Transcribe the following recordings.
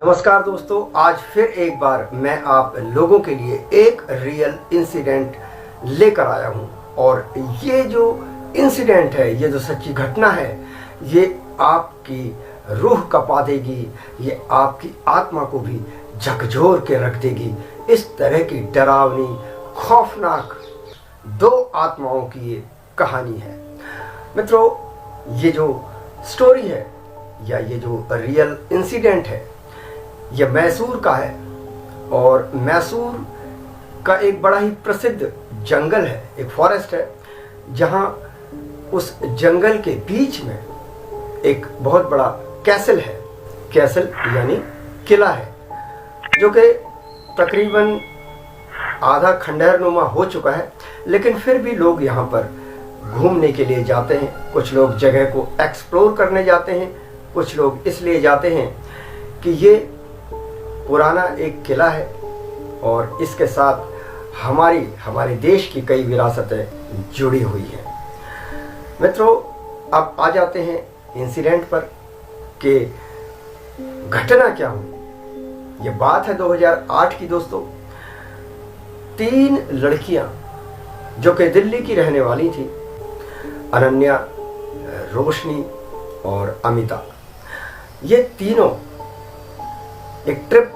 नमस्कार दोस्तों, आज फिर एक बार मैं आप लोगों के लिए एक रियल इंसिडेंट लेकर आया हूं। और ये जो इंसिडेंट है, ये जो सच्ची घटना है, ये आपकी रूह कपा देगी, ये आपकी आत्मा को भी झकझोर के रख देगी। इस तरह की डरावनी खौफनाक दो आत्माओं की ये कहानी है। मित्रों, ये जो स्टोरी है या ये जो रियल इंसिडेंट है, यह मैसूर का है। और मैसूर का एक बड़ा ही प्रसिद्ध जंगल है, एक फॉरेस्ट है, जहाँ उस जंगल के बीच में एक बहुत बड़ा कैसल है। कैसल यानी किला है, जो कि तकरीबन आधा खंडहरनुमा हो चुका है, लेकिन फिर भी लोग यहाँ पर घूमने के लिए जाते हैं। कुछ लोग जगह को एक्सप्लोर करने जाते हैं, कुछ लोग इसलिए जाते हैं कि ये पुराना एक किला है और इसके साथ हमारे देश की कई विरासतें जुड़ी हुई हैं। मित्रों, अब आ जाते हैं इंसिडेंट पर कि घटना क्या हुई। ये बात है 2008 की दोस्तों। 3 लड़कियां जो कि दिल्ली की रहने वाली थी, अनन्या, रोशनी और अमिता, ये तीनों एक ट्रिप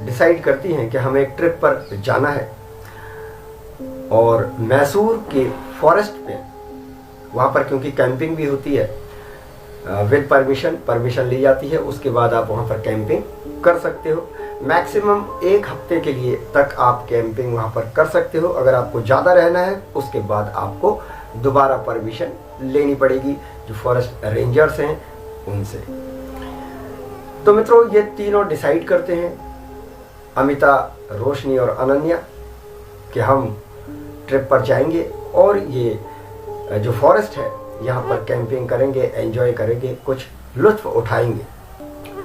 डिसाइड करती हैं कि हमें एक ट्रिप पर जाना है। और मैसूर के फॉरेस्ट पे, वहाँ पर क्योंकि कैंपिंग भी होती है, विद परमिशन ली जाती है, उसके बाद आप वहाँ पर कैंपिंग कर सकते हो। मैक्सिमम 1 हफ्ते के लिए तक आप कैंपिंग वहाँ पर कर सकते हो। अगर आपको ज़्यादा रहना है, उसके बाद आपको दोबारा परमिशन लेनी पड़ेगी जो फॉरेस्ट रेंजर्स हैं उनसे। तो मित्रों, ये तीनों डिसाइड करते हैं, अमिता, रोशनी और अनन्या, कि हम ट्रिप पर जाएंगे और ये जो फॉरेस्ट है यहाँ पर कैंपिंग करेंगे, एंजॉय करेंगे, कुछ लुत्फ उठाएंगे।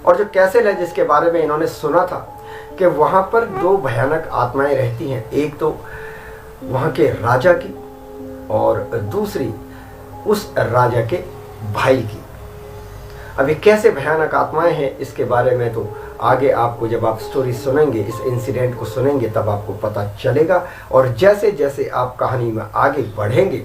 और जो कैसल है, जिसके बारे में इन्होंने सुना था कि वहाँ पर 2 भयानक आत्माएं रहती हैं, एक तो वहाँ के राजा की और दूसरी उस राजा के भाई की। अभी कैसे भयानक आत्माएं हैं, इसके बारे में तो आगे आपको, जब आप स्टोरी सुनेंगे, इस इंसिडेंट को सुनेंगे, तब आपको पता चलेगा। और जैसे जैसे आप कहानी में आगे बढ़ेंगे,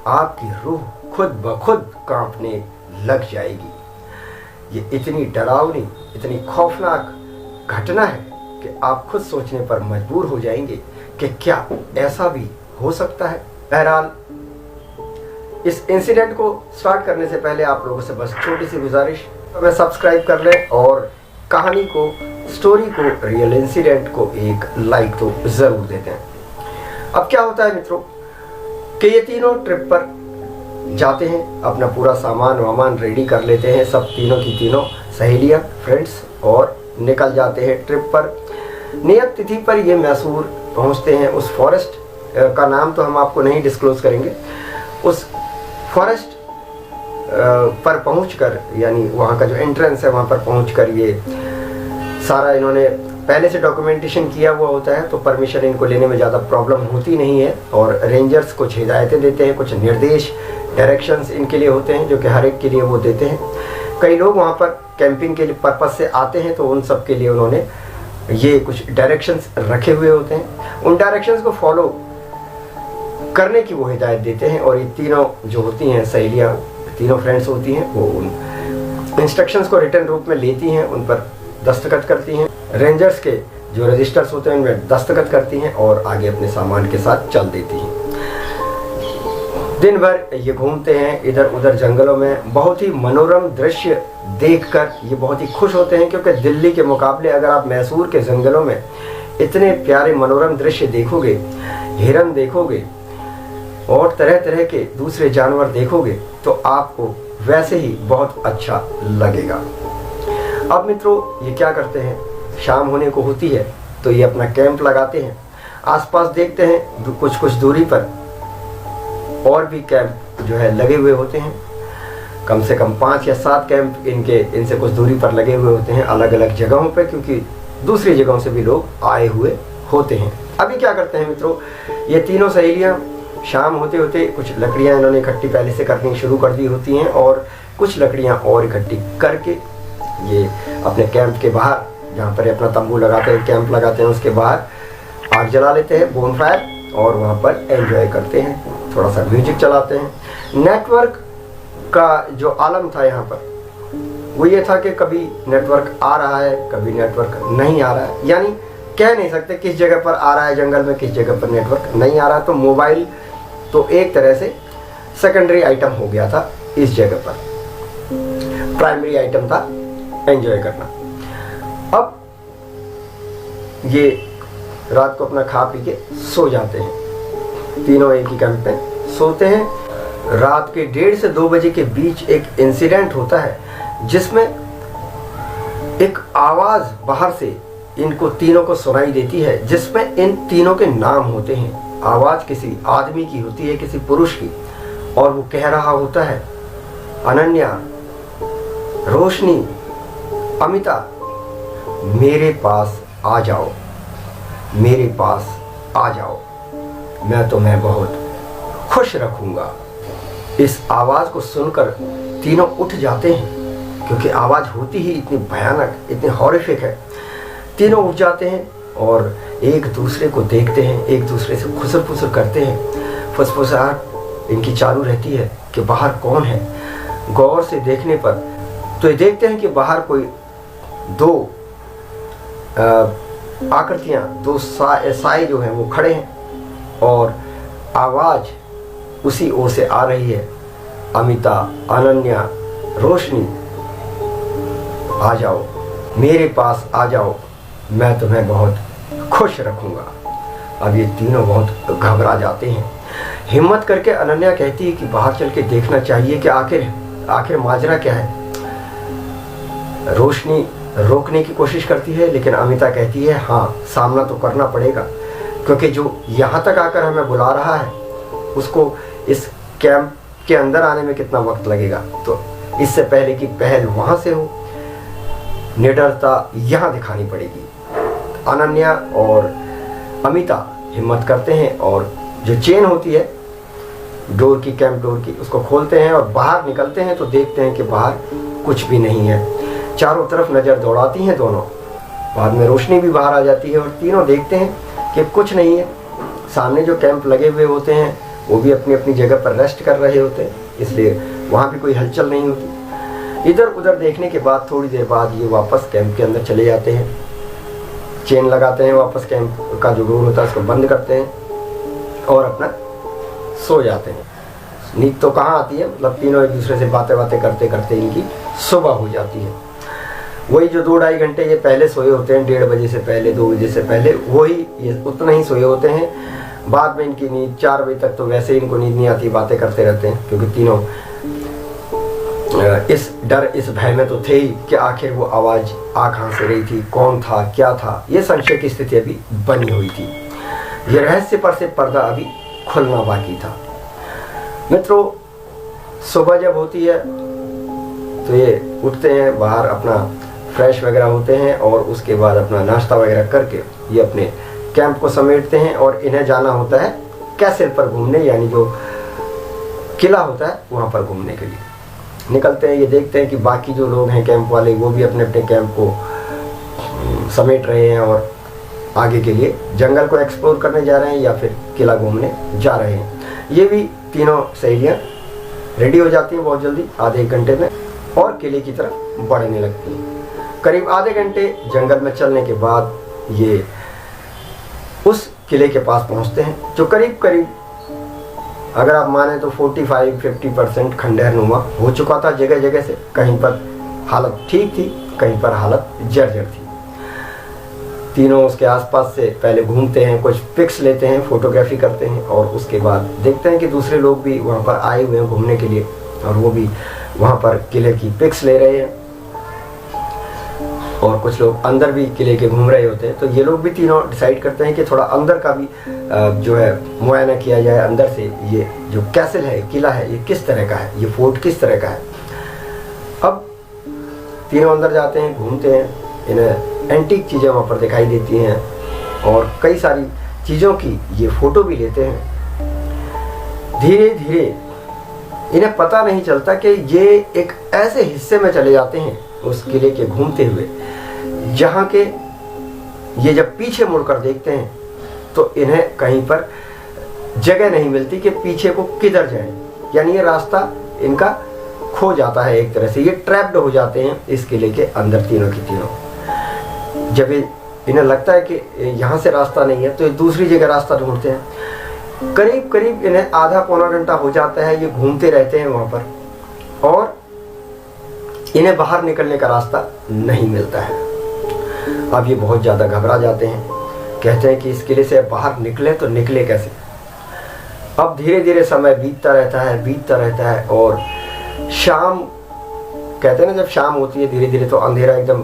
आपकी रूह खुद ब खुद कांपने लग जाएगी। ये इतनी डरावनी, इतनी खौफनाक घटना है कि आप खुद सोचने पर मजबूर हो जाएंगे कि क्या ऐसा भी हो सकता है। बहरहाल, इस इंसिडेंट को स्टार्ट करने से पहले आप लोगों से बस छोटी सी गुजारिश, हमें सब्सक्राइब कर लें और कहानी को, स्टोरी को, रियल इंसिडेंट को एक लाइक तो ज़रूर देते हैं। अब क्या होता है मित्रों कि ये तीनों ट्रिप पर जाते हैं, अपना पूरा सामान वामान रेडी कर लेते हैं, सब तीनों की तीनों सहेलियाँ, फ्रेंड्स, और निकल जाते हैं ट्रिप पर। नियत तिथि पर ये मैसूर पहुँचते हैं। उस फॉरेस्ट का नाम तो हम आपको नहीं डिस्क्लोज करेंगे। उस फॉरेस्ट पर पहुंचकर, यानी वहाँ का जो एंट्रेंस है, वहाँ पर पहुंचकर ये सारा इन्होंने पहले से डॉक्यूमेंटेशन किया हुआ होता है, तो परमिशन इनको लेने में ज़्यादा प्रॉब्लम होती नहीं है। और रेंजर्स कुछ हिदायतें देते हैं, कुछ निर्देश, डायरेक्शंस इनके लिए होते हैं, जो कि हर एक के लिए वो देते हैं। कई लोग वहाँ पर कैंपिंग के पर्पज़ से आते हैं, तो उन सब के लिए उन्होंने ये कुछ डायरेक्शंस रखे हुए होते हैं। उन डायरेक्शंस को फॉलो करने की वो हिदायत देते हैं। और ये तीनों जो होती हैं सहेलियाँ, तीनों फ्रेंड्स होती हैं, वो उन इंस्ट्रक्शंस को रिटर्न रूप में लेती हैं, उन पर दस्तखत करती हैं। रेंजर्स के जो रजिस्टर्स होते हैं उनमें दस्तखत करती हैं और आगे अपने सामान के साथ चल देती हैं। दिन भर ये घूमते हैं इधर उधर जंगलों में। बहुत ही मनोरम दृश्य देखकर ये बहुत ही खुश होते हैं, क्योंकि दिल्ली के मुकाबले अगर आप मैसूर के जंगलों में इतने प्यारे मनोरम दृश्य देखोगे, हिरन देखोगे और तरह तरह के दूसरे जानवर देखोगे, तो आपको वैसे ही बहुत अच्छा लगेगा। अब मित्रों, ये क्या करते हैं, शाम होने को होती है तो ये अपना कैंप लगाते हैं। आसपास देखते हैं कुछ दूरी पर और भी कैंप जो है लगे हुए होते हैं। कम से कम 5 या 7 कैंप इनसे कुछ दूरी पर लगे हुए होते हैं, अलग अलग जगहों पर, क्योंकि दूसरी जगहों से भी लोग आए हुए होते हैं। अभी क्या करते हैं मित्रों, ये तीनों सहेलियाँ शाम होते होते कुछ लकड़ियाँ इन्होंने इकट्ठी पहले से करनी शुरू कर दी होती हैं, और कुछ लकड़ियाँ और इकट्ठी करके ये अपने कैंप के बाहर, जहाँ पर अपना तंबू लगाते हैं, कैंप लगाते हैं, उसके बाहर आग जला लेते हैं, बोनफायर, और वहाँ पर एंजॉय करते हैं, थोड़ा सा म्यूजिक चलाते हैं। नेटवर्क का जो आलम था यहाँ पर वो ये था कि कभी नेटवर्क आ रहा है, कभी नेटवर्क नहीं आ रहा है, यानी कह नहीं सकते किस जगह पर आ रहा है जंगल में, किस जगह पर नेटवर्क नहीं आ रहा। तो मोबाइल तो एक तरह से सेकेंडरी आइटम हो गया था इस जगह पर, प्राइमरी आइटम था एंजॉय करना। अब ये रात को अपना खा पी के सो जाते हैं, तीनों एक ही कैंप में सोते हैं। रात के 1:30 से 2 बजे के बीच एक इंसिडेंट होता है जिसमें एक आवाज़ बाहर से इनको तीनों को सुनाई देती है, जिसमें इन तीनों के नाम होते हैं। आवाज़ किसी आदमी की होती है, किसी पुरुष की, और वो कह रहा होता है, अनन्या, रोशनी, अमिता, मेरे पास आ जाओ, मेरे पास आ जाओ, मैं तुम्हें बहुत खुश रखूंगा। इस आवाज़ को सुनकर तीनों उठ जाते हैं, क्योंकि आवाज़ होती ही इतनी भयानक, इतनी हॉरिफिक है। तीनों उठ जाते हैं और एक दूसरे को देखते हैं, एक दूसरे से खुसर फुसर करते हैं। फुसफुसाहट इनकी चालू रहती है कि बाहर कौन है। गौर से देखने पर तो ये देखते हैं कि बाहर कोई दो आकृतियाँ, दो साए जो हैं वो खड़े हैं, और आवाज़ उसी ओर से आ रही है, अमिता, अनन्या, रोशनी, आ जाओ, मेरे पास आ जाओ, मैं तुम्हें बहुत खुश रखूंगा। अब ये तीनों बहुत घबरा जाते हैं। हिम्मत करके अनन्या कहती है कि बाहर चल के देखना चाहिए कि आखिर माजरा क्या है। रोशनी रोकने की कोशिश करती है, लेकिन अमिता कहती है हाँ, सामना तो करना पड़ेगा, क्योंकि जो यहाँ तक आकर हमें बुला रहा है उसको इस कैंप के अंदर आने में कितना वक्त लगेगा। तो इससे पहले कि पहल वहाँ से हो, निडरता यहाँ दिखानी पड़ेगी। अनन्या और अमिता हिम्मत करते हैं और जो चेन होती है डोर की, कैंप डोर की, उसको खोलते हैं और बाहर निकलते हैं। तो देखते हैं कि बाहर कुछ भी नहीं है। चारों तरफ नज़र दौड़ाती हैं दोनों। बाद में रोशनी भी बाहर आ जाती है और तीनों देखते हैं कि कुछ नहीं है। सामने जो कैंप लगे हुए होते हैं वो भी अपनी अपनी जगह पर रेस्ट कर रहे होते हैं, इसलिए वहाँ भी कोई हलचल नहीं होती। इधर उधर देखने के बाद थोड़ी देर बाद ये वापस कैंप के अंदर चले जाते हैं, चेन लगाते हैं, वापस कैंप का जो डोर होता है उसको बंद करते हैं और अपना सो जाते हैं। नींद तो कहाँ आती है, मतलब तीनों एक दूसरे से बातें करते करते इनकी सुबह हो जाती है। वही जो 2-2.5 घंटे ये पहले सोए होते हैं, 1:30 बजे से पहले, 2 बजे से पहले, वही ये उतना ही सोए होते हैं। बाद में इनकी नींद 4 बजे तक तो वैसे ही इनको नींद नहीं आती, बातें करते रहते हैं, क्योंकि तीनों इस डर, इस भय में तो थे ही कि आखिर वो आवाज़ आ कहाँ से रही थी, कौन था, क्या था। ये संशय की स्थिति अभी बनी हुई थी। ये रहस्य पर से पर्दा अभी खुलना बाकी था। मित्रों, सुबह जब होती है तो ये उठते हैं, बाहर अपना फ्रेश वगैरह होते हैं और उसके बाद अपना नाश्ता वगैरह करके ये अपने कैंप को समेटते हैं और इन्हें जाना होता है कैसल पर घूमने, यानी जो किला होता है वहाँ पर घूमने के लिए निकलते हैं। ये देखते हैं कि बाकी जो लोग हैं कैंप वाले, वो भी अपने अपने कैंप को समेट रहे हैं और आगे के लिए जंगल को एक्सप्लोर करने जा रहे हैं या फिर किला घूमने जा रहे हैं। ये भी तीनों सहेलियाँ रेडी हो जाती हैं बहुत जल्दी, आधे 1 घंटे में, और किले की तरफ बढ़ने लगती हैं। करीब आधे घंटे जंगल में चलने के बाद ये उस किले के पास पहुंचते हैं, जो करीब करीब अगर आप माने तो 45-50% खंडहर नुमा हो चुका था जगह जगह से। कहीं पर हालत ठीक थी, कहीं पर हालत जर्जर थी। तीनों उसके आसपास से पहले घूमते हैं, कुछ पिक्स लेते हैं, फोटोग्राफी करते हैं, और उसके बाद देखते हैं कि दूसरे लोग भी वहाँ पर आए हुए हैं घूमने के लिए और वो भी वहाँ पर किले की पिक्स ले रहे हैं। और कुछ लोग अंदर भी किले के घूम रहे होते हैं। तो ये लोग भी तीनों डिसाइड करते हैं कि थोड़ा अंदर का भी जो है मुआयना किया जाए, अंदर से ये जो कैसल है, किला है, ये किस तरह का है, ये फोर्ट किस तरह का है। अब तीनों अंदर जाते हैं, घूमते हैं, इन्हें एंटीक चीज़ें वहाँ पर दिखाई देती हैं और कई सारी चीज़ों की ये फ़ोटो भी लेते हैं। धीरे धीरे इन्हें पता नहीं चलता कि ये एक ऐसे हिस्से में चले जाते हैं उस किले के घूमते हुए, जहाँ के ये जब पीछे मुड़कर देखते हैं तो इन्हें कहीं पर जगह नहीं मिलती कि पीछे को किधर जाएं, यानी ये रास्ता इनका खो जाता है। एक तरह से ये ट्रैप्ड हो जाते हैं इस किले के अंदर, तीनों की तीनों। जब इन्हें लगता है कि यहाँ से रास्ता नहीं है तो ये दूसरी जगह रास्ता ढूंढते हैं। करीब करीब इन्हें आधा पौना घंटा हो जाता है, ये घूमते रहते हैं वहाँ पर, और इन्हें बाहर निकलने का रास्ता नहीं मिलता है। अब ये बहुत ज़्यादा घबरा जाते हैं, कहते हैं कि इस किले से बाहर निकले तो निकले कैसे। अब धीरे धीरे समय बीतता रहता है और शाम, कहते हैं ना जब शाम होती है धीरे धीरे तो अंधेरा एकदम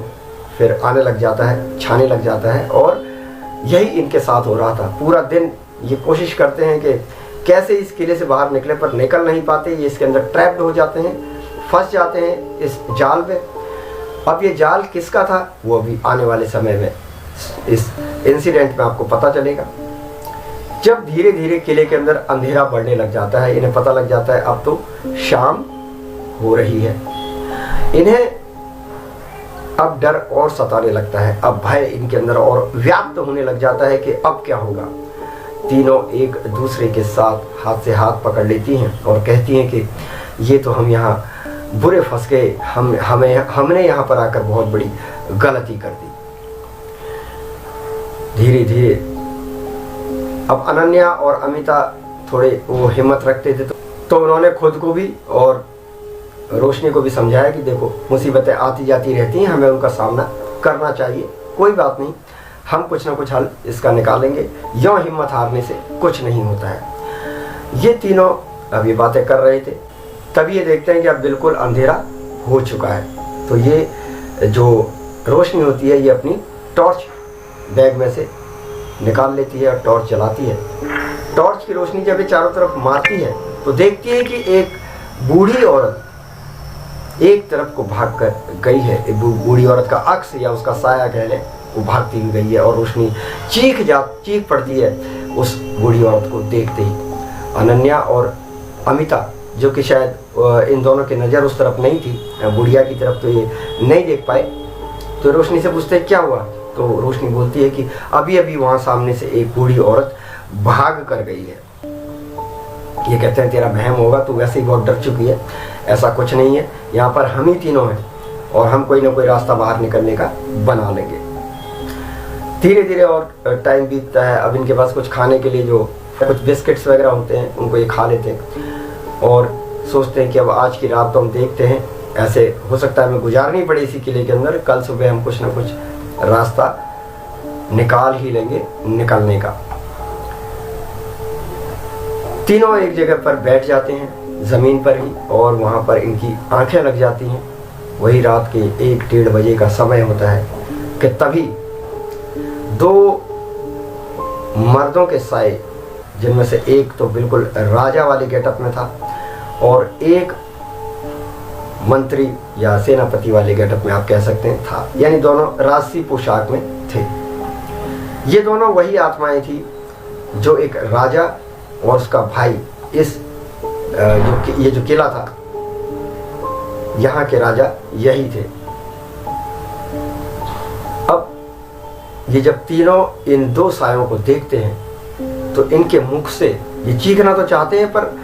फिर आने लग जाता है, छाने लग जाता है। और यही इनके साथ हो रहा था। पूरा दिन ये कोशिश करते हैं कि कैसे इस किले से बाहर निकले, पर निकल नहीं पाते। ये इसके अंदर ट्रैप्ड हो जाते हैं, फंस जाते हैं इस जाल में। अब ये जाल किसका था वो अभी आने वाले समय में इस इंसिडेंट में आपको पता चलेगा। जब धीरे धीरे किले के अंदर अंधेरा बढ़ने लग जाता है, इन्हें पता लग जाता है अब तो शाम हो रही है। इन्हें अब डर और सताने लगता है, अब भय इनके अंदर और व्याप्त होने लग जाता है कि अब क्या होगा। तीनों एक दूसरे के साथ हाथ से हाथ पकड़ लेती हैं और कहती हैं कि ये तो हम यहाँ बुरे फंस गए, हमने यहाँ पर आकर बहुत बड़ी गलती कर दी। धीरे धीरे अब अनन्या और अमिता थोड़े वो हिम्मत रखते थे तो उन्होंने खुद को भी और रोशनी को भी समझाया कि देखो मुसीबतें आती जाती रहती हैं, हमें उनका सामना करना चाहिए, कोई बात नहीं, हम कुछ ना कुछ हल इसका निकालेंगे, यों हिम्मत हारने से कुछ नहीं होता है। ये तीनों अब ये बातें कर रहे थे, तभी ये देखते हैं कि अब बिल्कुल अंधेरा हो चुका है। तो ये जो रोशनी होती है ये अपनी टॉर्च बैग में से निकाल लेती है और टॉर्च जलाती है। टॉर्च की रोशनी जब ये चारों तरफ मारती है तो देखती है कि एक बूढ़ी औरत एक तरफ को भाग कर गई है। बूढ़ी औरत का अक्स या उसका साया कह लें, वो भागती हुई गई है और रोशनी चीख पड़ती है उस बूढ़ी औरत को देखते ही। अनन्या और अमिता, जो कि शायद इन दोनों की नज़र उस तरफ नहीं थी, बुढ़िया की तरफ, तो ये नहीं देख पाए, तो रोशनी से पूछते क्या हुआ। तो रोशनी बोलती है कि अभी अभी वहाँ सामने से एक बूढ़ी औरत भाग कर गई है। ये कहते हैं तेरा वहम होगा, तू वैसे ही बहुत डर चुकी है, ऐसा कुछ नहीं है, यहाँ पर हम ही तीनों हैं और हम कोई ना कोई रास्ता बाहर निकलने का बना लेंगे। धीरे धीरे और टाइम बीतता है। अब इनके पास कुछ खाने के लिए जो कुछ बिस्किट्स वगैरह होते हैं उनको ये खा लेते हैं और सोचते हैं कि अब आज की रात तो हम देखते हैं, ऐसे हो सकता है हमें गुजारनी पड़े इसी किले के अंदर, कल सुबह हम कुछ ना कुछ रास्ता निकाल ही लेंगे निकलने का। तीनों एक जगह पर बैठ जाते हैं ज़मीन पर ही और वहाँ पर इनकी आंखें लग जाती हैं। वही रात के 1-1:30 बजे का समय होता है कि तभी दो मर्दों के साए, जिनमें से एक तो बिल्कुल राजा वाले गेटअप में था और एक मंत्री या सेनापति वाले गेटअप में आप कह सकते हैं था, यानी दोनों राजसी पोशाक में थे। ये दोनों वही आत्माएं थी जो एक राजा और उसका भाई इस ये जो किला था, यहाँ के राजा यही थे। अब ये जब तीनों इन दो सायों को देखते हैं तो इनके मुख से ये चीखना तो चाहते हैं पर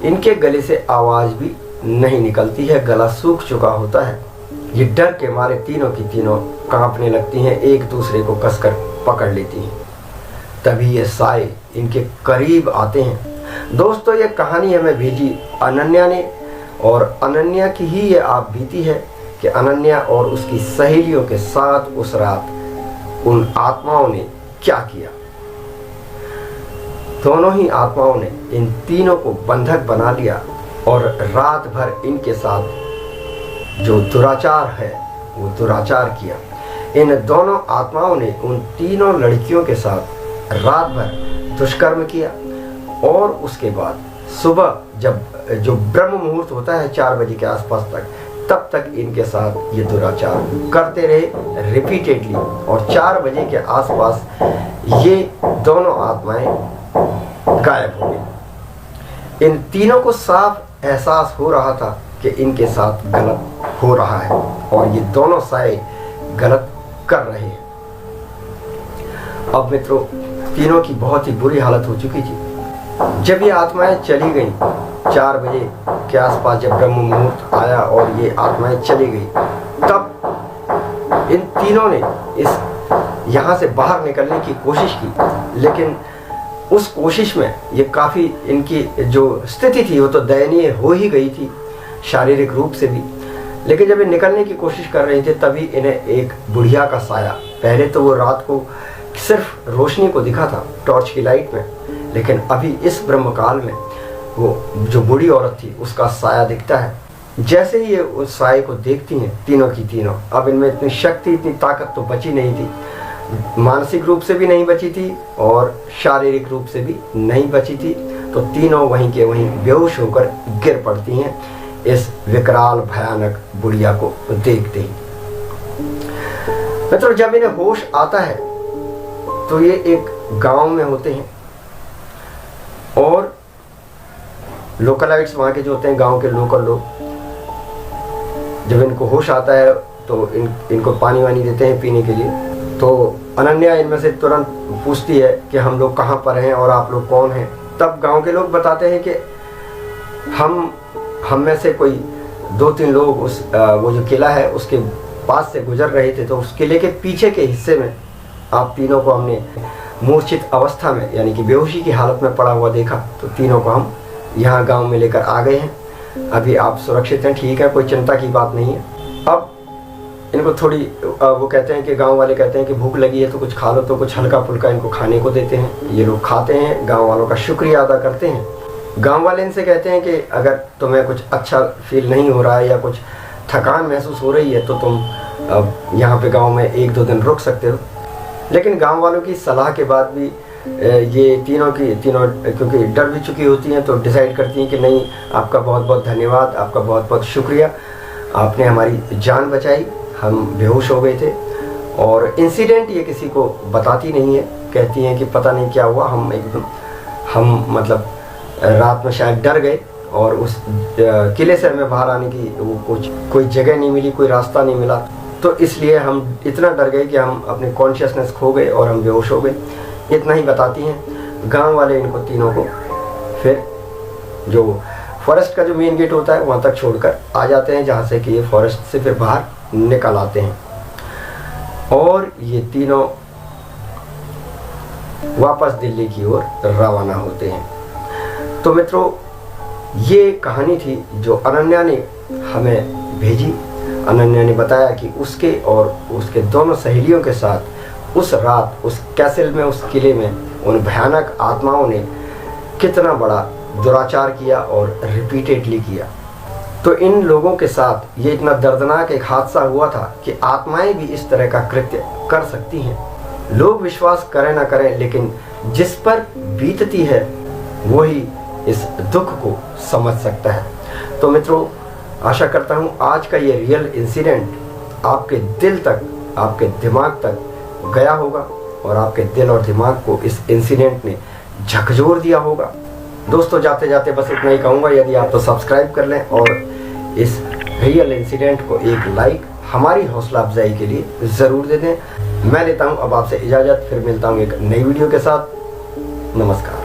इनके गले से आवाज़ भी नहीं निकलती है, गला सूख चुका होता है। ये डर के मारे तीनों की तीनों कांपने लगती हैं, एक दूसरे को कसकर पकड़ लेती हैं। तभी ये साए इनके करीब आते हैं। दोस्तों, ये कहानी हमें भेजी अनन्या ने और अनन्या की ही ये आप बीती है कि अनन्या और उसकी सहेलियों के साथ उस रात उन आत्माओं ने क्या किया। दोनों ही आत्माओं ने इन तीनों को बंधक बना लिया और रात भर इनके साथ जो दुराचार है वो दुराचार किया। इन दोनों आत्माओं ने उन तीनों लड़कियों के साथ रात भर दुष्कर्म किया और उसके बाद सुबह जब जो ब्रह्म मुहूर्त होता है 4 बजे के आसपास तक, तब तक इनके साथ ये दुराचार करते रहे रिपीटेडली और 4 बजे के आसपास ये दोनों आत्माएं गायब हो गई। इन तीनों को साफ एहसास हो रहा था कि इनके साथ गलत हो रहा है और ये दोनों साए गलत कर रहे हैं। अब मित्रों, तीनों की बहुत ही बुरी हालत हो चुकी थी। जब ये आत्माएं चली गई 4 बजे के आसपास, जब ब्रह्म मुहूर्त आया और ये आत्माएं चली गई, तब इन तीनों ने इस यहाँ से बाहर निकलने की कोशिश की, लेकिन उस कोशिश में ये काफ़ी, इनकी जो स्थिति थी वो तो दयनीय हो ही गई थी शारीरिक रूप से भी। लेकिन जब ये निकलने की कोशिश कर रहे थे तभी इन्हें एक बुढ़िया का साया, पहले तो वो रात को सिर्फ रोशनी को दिखा था टॉर्च की लाइट में, लेकिन अभी इस ब्रह्मकाल में वो जो बूढ़ी औरत थी उसका साया दिखता है। जैसे ही ये उस साये को देखती हैं तीनों की तीनों, अब इनमें इतनी शक्ति, इतनी ताकत तो बची नहीं थी, मानसिक रूप से भी नहीं बची थी और शारीरिक रूप से भी नहीं बची थी। तो तीनों वहीं के वहीं बेहोश होकर गिर पड़ती हैं इस विकराल भयानक बुढ़िया को देखते ही। मित्रों, जब इन्हें होश आता है तो ये एक गांव में होते हैं और लोकलाइट्स वहाँ के जो होते हैं, गांव के लोकल लोग, जब इनको होश आता है तो इनको पानी वानी देते हैं पीने के लिए। तो अनन्या इनमें से तुरंत पूछती है कि हम लोग कहाँ पर हैं और आप लोग कौन हैं। तब गांव के लोग बताते हैं कि हम में से कोई 2-3 लोग वो जो किला है उसके पास से गुजर रहे थे, तो उस किले के पीछे के हिस्से में आप तीनों को हमने मूर्छित अवस्था में, यानी कि बेहोशी की हालत में पड़ा हुआ देखा, तो तीनों को हम यहाँ गांव में लेकर आ गए हैं। अभी आप सुरक्षित हैं, ठीक है, कोई चिंता की बात नहीं है। अब इनको थोड़ी वो कहते हैं कि गांव वाले कहते हैं कि भूख लगी है तो कुछ खा लो, तो कुछ हल्का फुल्का इनको खाने को देते हैं। ये लोग खाते हैं, गांव वालों का शुक्रिया अदा करते हैं। गांव वाले इनसे कहते हैं कि अगर तुम्हें कुछ अच्छा फील नहीं हो रहा है या कुछ थकान महसूस हो रही है तो तुम यहाँ पे गाँव में 1-2 दिन रुक सकते हो। लेकिन गांव वालों की सलाह के बाद भी ये तीनों क्योंकि डर भी चुकी होती हैं तो डिसाइड करती हैं कि नहीं, आपका बहुत बहुत धन्यवाद, आपका बहुत बहुत शुक्रिया, आपने हमारी जान बचाई, हम बेहोश हो गए थे। और इंसिडेंट ये किसी को बताती नहीं है, कहती हैं कि पता नहीं क्या हुआ, हम मतलब रात में शायद डर गए और उस किले से हमें बाहर आने की वो कोई जगह नहीं मिली, कोई रास्ता नहीं मिला, तो इसलिए हम इतना डर गए कि हम अपने कॉन्शियसनेस खो गए और हम बेहोश हो गए। इतना ही बताती हैं। गांव वाले इनको तीनों को फिर जो फॉरेस्ट का जो मेन गेट होता है वहाँ तक छोड़कर आ जाते हैं, जहाँ से कि ये फॉरेस्ट से फिर बाहर निकल आते हैं और ये तीनों वापस दिल्ली की ओर रवाना होते हैं। तो मित्रों, ये कहानी थी जो अनन्या ने हमें भेजी। अनन्या ने बताया कि उसके और उसके दोनों सहेलियों के साथ उस रात उस कैसल में, उस किले में उन भयानक आत्माओं ने कितना बड़ा दुराचार किया और रिपीटेडली किया। तो इन लोगों के साथ ये इतना दर्दनाक एक हादसा हुआ था कि आत्माएं भी इस तरह का कृत्य कर सकती हैं। लोग विश्वास करें ना करें, लेकिन जिस पर बीतती है वही इस दुख को समझ सकता है। तो मित्रों, आशा करता हूँ आज का ये रियल इंसिडेंट आपके दिल तक, आपके दिमाग तक गया होगा और आपके दिल और दिमाग को इस इंसिडेंट ने झकझोर दिया होगा। दोस्तों, जाते जाते बस इतना ही कहूँगा, यदि आप तो सब्सक्राइब कर लें और इस रियल इंसिडेंट को एक लाइक हमारी हौसला अफजाई के लिए ज़रूर दे दें। मैं लेता हूँ अब आपसे इजाज़त, फिर मिलता हूँ एक नई वीडियो के साथ। नमस्कार।